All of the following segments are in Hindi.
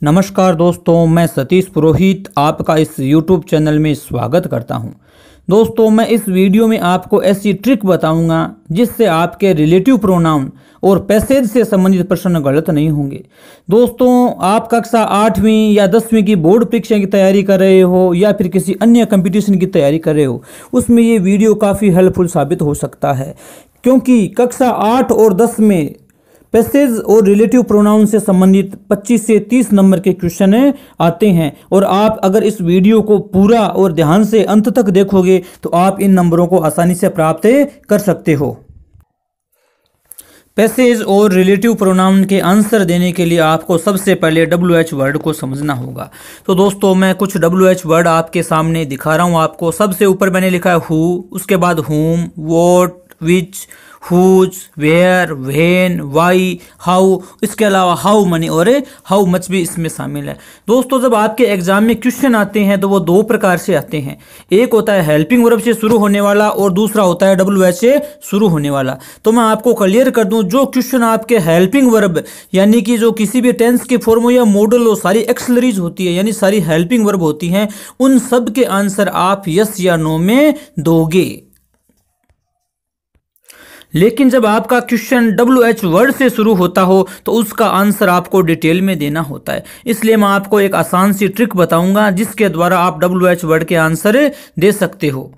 नमस्कार दोस्तों, मैं सतीश पुरोहित आपका इस YouTube चैनल में स्वागत करता हूं। दोस्तों, मैं इस वीडियो में आपको ऐसी ट्रिक बताऊंगा जिससे आपके रिलेटिव प्रोनाउन और पैसेज से संबंधित प्रश्न गलत नहीं होंगे। दोस्तों, आप कक्षा 8वीं या 10वीं की बोर्ड परीक्षा की तैयारी कर रहे हो या फिर किसी अन्य कंपटीशन की तैयारी कर रहे हो, उसमें ये वीडियो काफ़ी हेल्पफुल साबित हो सकता है, क्योंकि कक्षा 8 और 10 में पैसेज और रिलेटिव प्रोनाउन से संबंधित 25 से 30 नंबर के क्वेश्चन आते हैं। और आप अगर इस वीडियो को पूरा और ध्यान से अंत तक देखोगे तो आप इन नंबरों को आसानी से प्राप्त कर सकते हो। पैसेज और रिलेटिव प्रोनाउन के आंसर देने के लिए आपको सबसे पहले WH वर्ड को समझना होगा। तो दोस्तों, मैं कुछ WH वर्ड आपके सामने दिखा रहा हूँ आपको। सबसे ऊपर मैंने लिखा है हु, उसके बाद whom, what, which, whose, where, when, why, how, इसके अलावा हाउ मनी और हाउ मच भी इसमें शामिल है। दोस्तों, जब आपके एग्जाम में क्वेश्चन आते हैं तो वो दो प्रकार से आते हैं। एक होता है हेल्पिंग वर्ब से शुरू होने वाला और दूसरा होता है WH से शुरू होने वाला। तो मैं आपको क्लियर कर दूं, जो क्वेश्चन आपके हेल्पिंग वर्ब यानी कि जो किसी भी टेंस के फॉर्म या मॉडल हो, सारी एक्सलरीज होती है यानी सारी हेल्पिंग वर्ब होती हैं, उन सब के आंसर आप यस या नो में दोगे। लेकिन जब आपका क्वेश्चन WH वर्ड से शुरू होता हो तो उसका आंसर आपको डिटेल में देना होता है। इसलिए मैं आपको एक आसान सी ट्रिक बताऊंगा जिसके द्वारा आप WH वर्ड के आंसर दे सकते हो।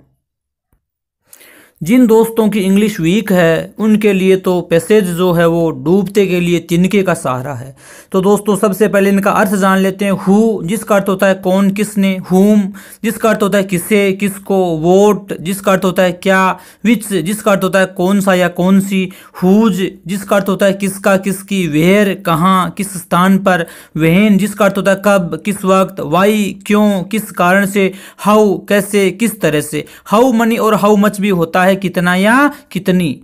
जिन दोस्तों की इंग्लिश वीक है उनके लिए तो पैसेज जो है वो डूबते के लिए तिनके का सहारा है। तो दोस्तों, सबसे पहले इनका अर्थ जान लेते हैं। हु जिसका अर्थ होता है कौन, किसने। हुम जिसका अर्थ होता है किसे, किसको। वोट जिसका अर्थ होता है क्या। विच जिसका अर्थ होता है कौन सा या कौन सी। हुज जिसका अर्थ होता है किसका, किसकी। वेयर कहाँ, किस स्थान पर। वेन जिसका अर्थ होता है कब, किस वक्त। वाई क्यों, किस कारण से। हाउ कैसे, किस तरह से। हाउ मनी और हाउ मच भी होता है कितना या कितनी।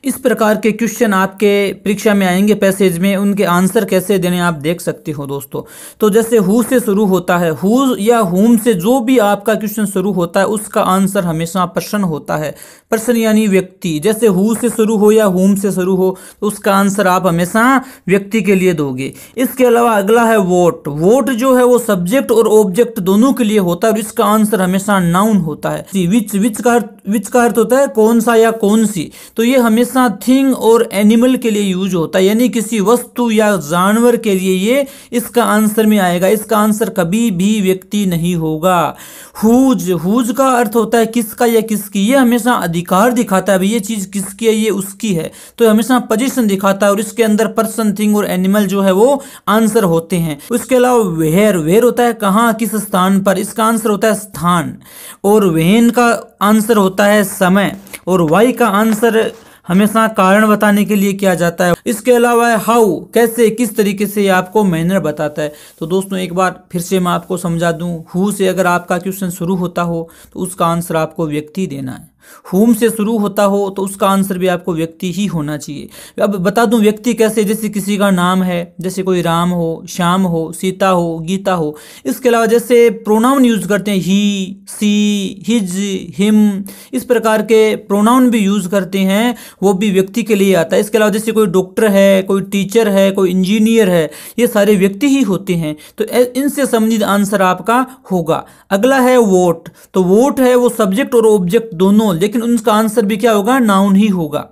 इस प्रकार के क्वेश्चन आपके परीक्षा में आएंगे पैसेज में, उनके आंसर कैसे देने आप देख सकते हो दोस्तों। तो जैसे हु से शुरू होता है, हु या हुम से जो भी आपका क्वेश्चन शुरू होता है उसका आंसर हमेशा पर्सन होता है। पर्सन यानी व्यक्ति। जैसे हु से शुरू हो या हुम से शुरू हो तो उसका आंसर आप हमेशा व्यक्ति के लिए दोगे। इसके अलावा अगला है वोट। वोट जो है वो सब्जेक्ट और ऑब्जेक्ट दोनों के लिए होता है और इसका आंसर हमेशा नाउन होता है। विच का अर्थ होता है कौन सा या कौन सी, तो ये हमेशा थिंग और एनिमल के लिए यूज होता है यानी किसी वस्तु या जानवर के लिए ये इसका आंसर में आएगा। इसका आंसर कभी भी व्यक्ति नहीं होगा। हुज का अर्थ होता है किसका या किसकी। ये हमेशा अधिकार दिखाता है, ये चीज किसकी है, ये उसकी है, तो हमेशा पोजीशन दिखाता है और इसके अंदर पर्सन, थिंग और एनिमल जो है वो आंसर होते हैं। उसके अलावा वेयर होता है कहाँ, किस स्थान पर, इसका आंसर होता है स्थान। और वेन का आंसर होता है समय। और वाई का आंसर हमेशा कारण बताने के लिए किया जाता है। इसके अलावा हाउ कैसे, किस तरीके से आपको मैनर बताता है। तो दोस्तों, एक बार फिर से मैं आपको समझा दूं, हु से अगर आपका क्वेश्चन शुरू होता हो तो उसका आंसर आपको व्यक्ति देना है। हुम से शुरू होता हो तो उसका आंसर भी आपको व्यक्ति ही होना चाहिए। अब बता दूं व्यक्ति कैसे, जैसे किसी का नाम है, जैसे कोई राम हो, श्याम हो, सीता हो, गीता हो। इसके अलावा जैसे प्रोनाउन यूज करते हैं, ही, सी, हिज, हिम, इस प्रकार के प्रोनाउन भी यूज करते हैं, वो भी व्यक्ति के लिए आता है। इसके अलावा जैसे कोई डॉक्टर है, कोई टीचर है, कोई इंजीनियर है, ये सारे व्यक्ति ही होते हैं, तो इनसे संबंधित आंसर आपका होगा। अगला है वोट। तो वोट है वो सब्जेक्ट और ऑब्जेक्ट दोनों, लेकिन उनका आंसर भी क्या होगा, नाउन ही होगा।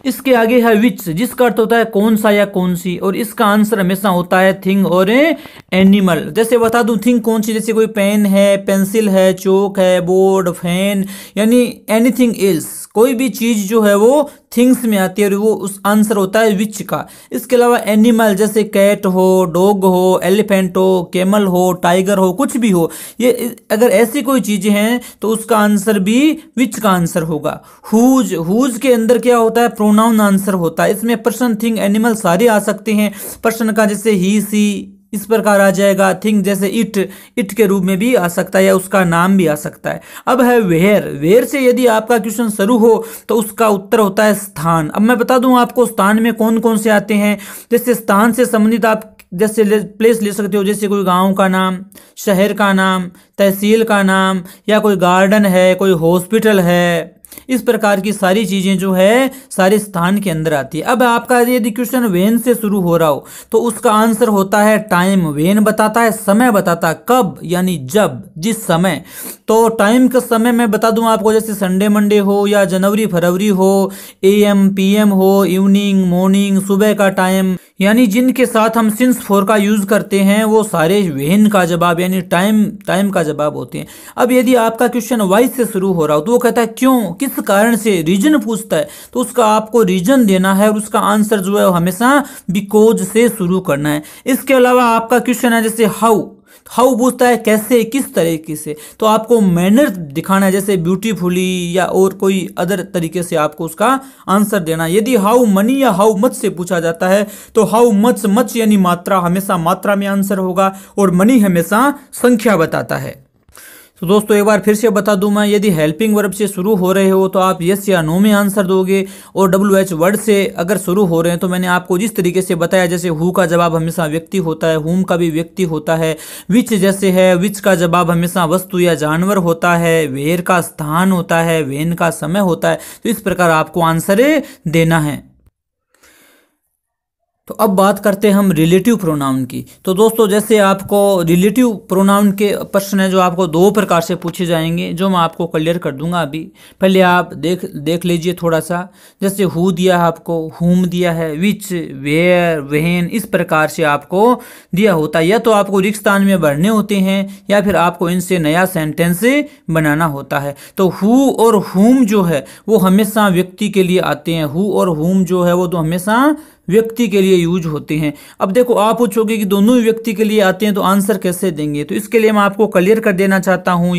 इसके आगे है विच जिसका अर्थ होता है कौन सा या कौन सी, और इसका आंसर हमेशा होता है थिंग और एनिमल। जैसे बता दूं थिंग कौन सी, जैसे कोई पेन है, पेंसिल है, चौक है, बोर्ड, फैन, यानी एनीथिंग एल्स, कोई भी चीज जो है वो थिंग्स में आती है और वो उस आंसर होता है विच का। इसके अलावा एनिमल जैसे कैट हो, डॉग हो, एलिफेंट हो, कैमल हो, टाइगर हो, कुछ भी हो, ये अगर ऐसी कोई चीजें हैं तो उसका आंसर भी विच का आंसर होगा। हुज के अंदर क्या होता है, प्रोनाउन आंसर होता है। इसमें पर्सन, थिंग, एनिमल सारे आ सकते हैं। पर्सन का जैसे ही, सी इस प्रकार आ जाएगा। थिंग जैसे इट के रूप में भी आ सकता है या उसका नाम भी आ सकता है। अब है वेयर से यदि आपका क्वेश्चन शुरू हो तो उसका उत्तर होता है स्थान। अब मैं बता दूं आपको स्थान में कौन कौन से आते हैं। जैसे स्थान से संबंधित आप जैसे प्लेस ले सकते हो, जैसे कोई गांव का नाम, शहर का नाम, तहसील का नाम, या कोई गार्डन है, कोई हॉस्पिटल है, इस प्रकार की सारी चीजें जो है सारे स्थान के अंदर आती है। अब आपका यदि क्वेश्चन वेन से शुरू हो रहा हो तो उसका आंसर होता है टाइम। वेन बताता है समय, बताता है कब, यानी जब, जिस समय। तो टाइम का समय मैं बता दूं आपको, जैसे संडे मंडे हो या जनवरी फरवरी हो, AM PM हो, इवनिंग मॉर्निंग, सुबह का टाइम, यानी जिनके साथ हम सिंस फॉर का यूज करते हैं वो सारे वेन का जवाब यानी टाइम का जवाब होते हैं। अब यदि आपका क्वेश्चन वाई से शुरू हो रहा हो तो वो कहता है क्यों, किस कारण से, रीजन पूछता है, तो उसका आपको रीजन देना है और उसका आंसर जो है हमेशा बिकॉज से शुरू करना है। इसके अलावा आपका क्वेश्चन है जैसे हाउ पूछता है कैसे, किस तरीके से, तो आपको मैनर दिखाना है, जैसे ब्यूटीफुली या और कोई अदर तरीके से आपको उसका आंसर देना है। यदि हाउ मनी या हाउ मच से पूछा जाता है तो हाउ मच यानी मात्रा, हमेशा मात्रा में आंसर होगा, और मनी हमेशा संख्या बताता है। तो दोस्तों एक बार फिर से बता दूं मैं, यदि हेल्पिंग वर्ब से शुरू हो रहे हो तो आप यस या नो में आंसर दोगे, और WH वर्ड से अगर शुरू हो रहे हैं तो मैंने आपको जिस तरीके से बताया, जैसे हु का जवाब हमेशा व्यक्ति होता है, हुम का भी व्यक्ति होता है, विच जैसे है, विच का जवाब हमेशा वस्तु या जानवर होता है, वेयर का स्थान होता है, वेन का समय होता है। तो इस प्रकार आपको आंसर देना है। तो अब बात करते हैं हम रिलेटिव प्रोनाउन की। तो दोस्तों जैसे आपको रिलेटिव प्रोनाउन के प्रश्न है जो आपको दो प्रकार से पूछे जाएंगे, जो मैं आपको क्लियर कर दूंगा अभी। पहले आप देख लीजिए थोड़ा सा, जैसे हु दिया है आपको, हुम दिया है, विच, वेयर, वेन, इस प्रकार से आपको दिया होता है। या तो आपको रिक्त स्थान में भरने होते हैं या फिर आपको इनसे नया सेंटेंस बनाना होता है। तो हु और हुम जो है वो हमेशा व्यक्ति के लिए आते हैं। हु और हुम जो है वो तो हमेशा व्यक्ति के लिए यूज होते हैं। अब देखो आप पूछोगे कि दोनों ही व्यक्ति के लिए आते हैं तो आंसर कैसे देंगे, तो इसके लिए मैं आपको क्लियर कर देना चाहता हूं।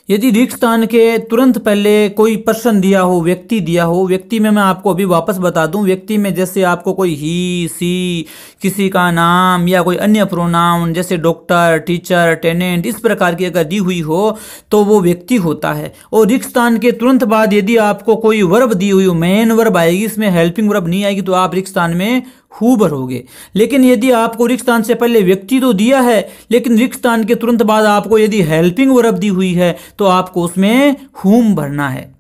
यदि रिक्त स्थान के तुरंत पहले कोई पर्सन दिया हो, व्यक्ति दिया हो, व्यक्ति में मैं आपको अभी वापस बता दूं, व्यक्ति में जैसे आपको कोई ही, सी, किसी का नाम या कोई अन्य प्रोनाउन जैसे डॉक्टर, टीचर, टेनेंट, इस प्रकार की अगर दी हुई हो तो वो व्यक्ति होता है। और रिक्त स्थान के तुरंत बाद यदि आपको कोई वर्ब दी हुई हो, मेन वर्ब आएगी, इसमें हेल्पिंग वर्ब नहीं आएगी, तो आप रिक्त स्थान में हु भरोगे। लेकिन यदि आपको रिक्त स्थान से पहले व्यक्ति तो दिया है, लेकिन रिक्त स्थान के तुरंत बाद आपको यदि हेल्पिंग वर्ब दी हुई है तो आपको उसमें हुम भरना है।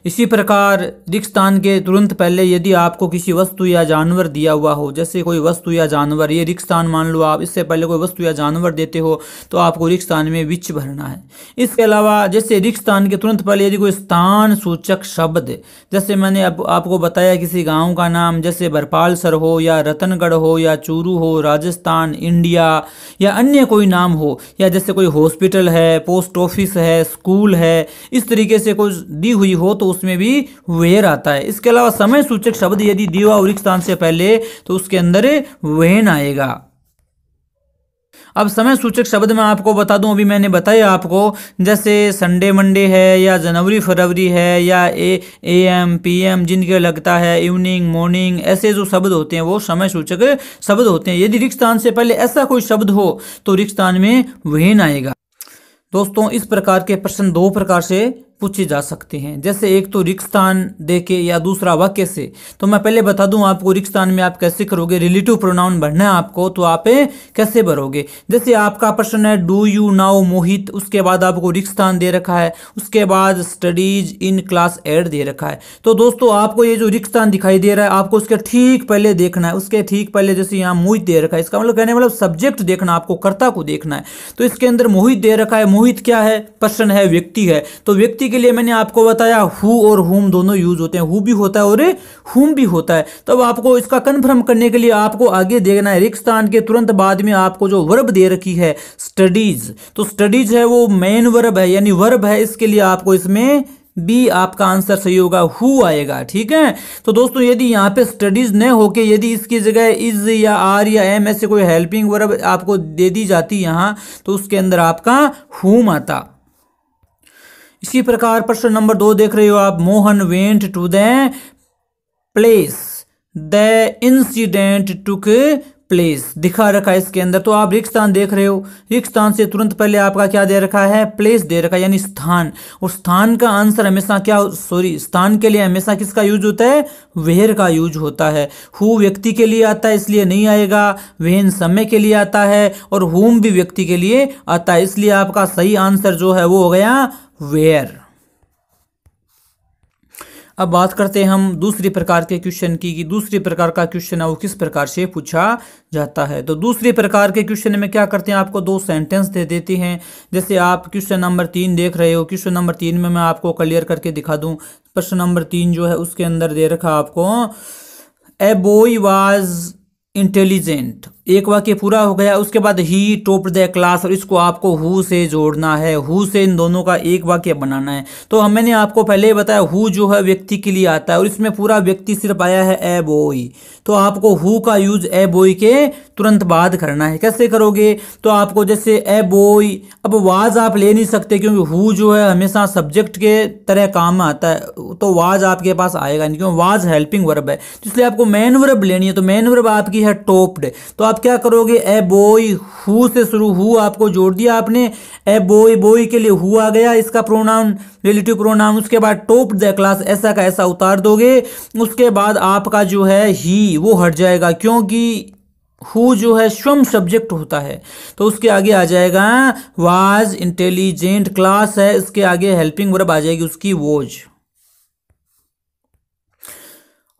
इसी प्रकार रिक्त स्थान के तुरंत पहले यदि आपको किसी वस्तु या जानवर दिया हुआ हो, जैसे कोई वस्तु या जानवर, ये रिक्त स्थान मान लो आप, इससे पहले कोई वस्तु या जानवर देते हो तो आपको रिक्त स्थान में विच भरना है। इसके अलावा जैसे रिक्त स्थान के तुरंत पहले यदि कोई स्थान सूचक शब्द, जैसे मैंने आपको बताया किसी गांव का नाम, जैसे भरपालसर हो या रतनगढ़ हो या चूरू हो, राजस्थान, इंडिया, या अन्य कोई नाम हो, या जैसे कोई हॉस्पिटल है, पोस्ट ऑफिस है, स्कूल है, इस तरीके से कुछ दी हुई हो तो उसमें भी वेयर आता है। इसके अलावा समय सूचक शब्द यदि दिया हो रिक्त स्थान से पहले तो उसके अंदर वेन आएगा। अब समय सूचक शब्द में आपको बता दूं, अभी मैंने बताया आपको, जैसे संडे मंडे है या जनवरी फरवरी है या AM PM जिनके लगता है, इवनिंग मॉर्निंग, ऐसे जो शब्द होते हैं वो समय सूचक शब्द होते हैं। यदि रिक्त स्थान से पहले ऐसा कोई शब्द हो तो रिक्त स्थान में वेन आएगा। दोस्तों इस प्रकार के प्रश्न दो प्रकार से पूछे जा सकते हैं, जैसे एक तो रिक्त स्थान देके या दूसरा वाक्य से। तो मैं पहले बता दूं आपको रिक्त स्थान में आप कैसे करोगे, रिलेटिव प्रोनाउन भरना है आपको तो आप कैसे भरोगे। जैसे आपका प्रश्न है डू यू नाउ मोहित, उसके बाद आपको रिक्त स्थान दे रखा है, उसके बाद स्टडीज इन क्लास 8 दे रखा है। तो दोस्तों आपको ये जो रिक्त स्थान दिखाई दे रहा है आपको उसके ठीक पहले देखना है, उसके ठीक पहले जैसे यहाँ मोहित दे रखा है, इसका मतलब कहने मतलब सब्जेक्ट देखना, आपको कर्ता को देखना है। तो इसके अंदर मोहित दे रखा है, मोहित क्या है, पर्सन है, व्यक्ति है। तो व्यक्ति के लिए मैंने आपको बताया हु और हुम दोनों यूज होते हैं, हु भी होता है और हुम भी होता है। तब आपको इसका कंफर्म करने के लिए आपको आगे देखना है, रिक्त स्थान के तुरंत बाद में आपको जो वर्ब दे रखी है स्टडीज, तो स्टडीज है वो मेन वर्ब है यानी वर्ब है, इसके लिए आपको इसमें बी आपका आंसर सही होगा, हु आएगा। ठीक है, तो दोस्तों यदि यहाँ पे स्टडीज न होके यदि इसकी जगह इज या आर या एम ऐसे कोई हेल्पिंग वर्ब आपको दे दी जाती यहाँ तो उसके अंदर आपका हुम आता। इसी प्रकार प्रश्न नंबर 2 देख रहे हो आप, Mohan went to the place the incident took place दिखा रखा है इसके अंदर। तो आप रिक्त स्थान देख रहे हो, रिक्त स्थान से तुरंत पहले आपका क्या दे रखा है, प्लेस दे रखा है यानी स्थान। और स्थान का आंसर हमेशा क्या, स्थान के लिए हमेशा किसका यूज होता है, वेयर का यूज होता है। हु व्यक्ति के लिए आता है इसलिए नहीं आएगा, वेन समय के लिए आता है, और हुम भी व्यक्ति के लिए आता है, इसलिए आपका सही आंसर जो है वो हो गया वेयर। अब बात करते हैं हम दूसरी प्रकार के क्वेश्चन की, कि दूसरी प्रकार का क्वेश्चन है वो किस प्रकार से पूछा जाता है। तो दूसरी प्रकार के क्वेश्चन में क्या करते हैं, आपको दो सेंटेंस दे देते हैं। जैसे आप क्वेश्चन नंबर 3 देख रहे हो, क्वेश्चन नंबर 3 में मैं आपको क्लियर करके दिखा दूं। प्रश्न नंबर 3 जो है उसके अंदर दे रखा आपको, ए बॉय वाज इंटेलिजेंट, एक वाक्य पूरा हो गया। उसके बाद ही टॉप्ड द क्लास, और इसको आपको हु से जोड़ना है, हु से इन दोनों का एक वाक्य बनाना है। तो मैंने आपको पहले ही बताया हु जो है व्यक्ति के लिए आता है, और इसमें पूरा व्यक्ति सिर्फ आया है ए बॉय। तो आपको हु का यूज ए बॉय के तुरंत बाद करना है। कैसे करोगे, तो आपको जैसे ए बॉय, अब वाज आप ले नहीं सकते क्योंकि हु जो है हमेशा सब्जेक्ट के तरह काम में आता है, तो वाज आपके पास आएगा नहीं, क्योंकि वाज हेल्पिंग वर्ब है, इसलिए आपको मेन वर्ब लेनी है। तो मेन वर्ब आपकी है टॉप्ड। तो आप क्या करोगे, ए बॉय, हु से शुरू, हु आपको जोड़ दिया आपने, ए बॉय, बॉय के लिए हु आ गया, इसका प्रोनाउन रिलेटिव प्रोनाउन। उसके बाद टॉप्ड द क्लास, ऐसा का ऐसा उतार दोगे। उसके बाद आपका जो है ही वो हट जाएगा, क्योंकि हु जो है स्वयं सब्जेक्ट होता है। तो उसके आगे आ जाएगा वाज इंटेलिजेंट, क्लास है, इसके आगे हेल्पिंग वर्ब आ जाएगी उसकी वोज।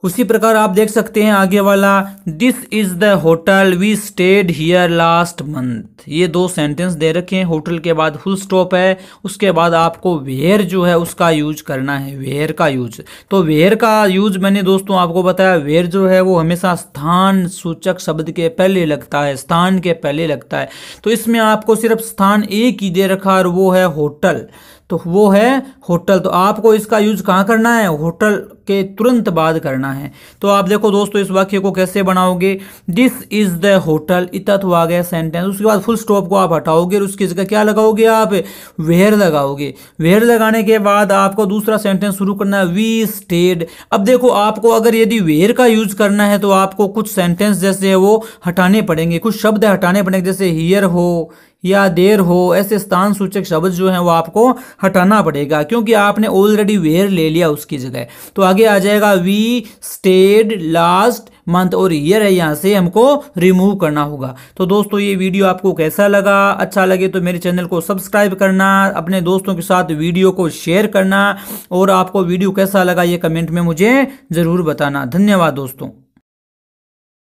उसी प्रकार आप देख सकते हैं आगे वाला, this is the hotel we stayed here last month. ये दो सेंटेंस दे रखे हैं, होटल के बाद फुल स्टॉप है, उसके बाद आपको वेयर जो है उसका यूज करना है, वेयर का यूज। तो वेयर का यूज मैंने दोस्तों आपको बताया, वेयर जो है वो हमेशा स्थान सूचक शब्द के पहले लगता है, स्थान के पहले लगता है। तो इसमें आपको सिर्फ स्थान एक ही दे रखा और वो है होटल, तो वो है होटल। तो आपको इसका यूज कहाँ करना है, होटल के तुरंत बाद करना है। तो आप देखो दोस्तों इस वाक्य को कैसे बनाओगे, दिस इज द होटल, इतना तो आ गया सेंटेंस। उसके बाद फुल स्टॉप को आप हटाओगे और उसकी जगह क्या लगाओगे, आप वेयर लगाओगे। वेयर लगाने के बाद आपको दूसरा सेंटेंस शुरू करना है, वी स्टेड। अब देखो आपको अगर यदि वेयर का यूज करना है तो आपको कुछ सेंटेंस जैसे है वो हटाने पड़ेंगे, कुछ शब्द हटाने पड़ेंगे, जैसे हियर हो या देर हो, ऐसे स्थान सूचक शब्द जो हैं वो आपको हटाना पड़ेगा, क्योंकि आपने ऑलरेडी वेयर ले लिया उसकी जगह। तो आगे आ जाएगा वी स्टेड लास्ट मंथ, और ईयर है यहाँ से हमको रिमूव करना होगा। तो दोस्तों ये वीडियो आपको कैसा लगा, अच्छा लगे तो मेरे चैनल को सब्सक्राइब करना, अपने दोस्तों के साथ वीडियो को शेयर करना, और आपको वीडियो कैसा लगा ये कमेंट में मुझे ज़रूर बताना। धन्यवाद दोस्तों।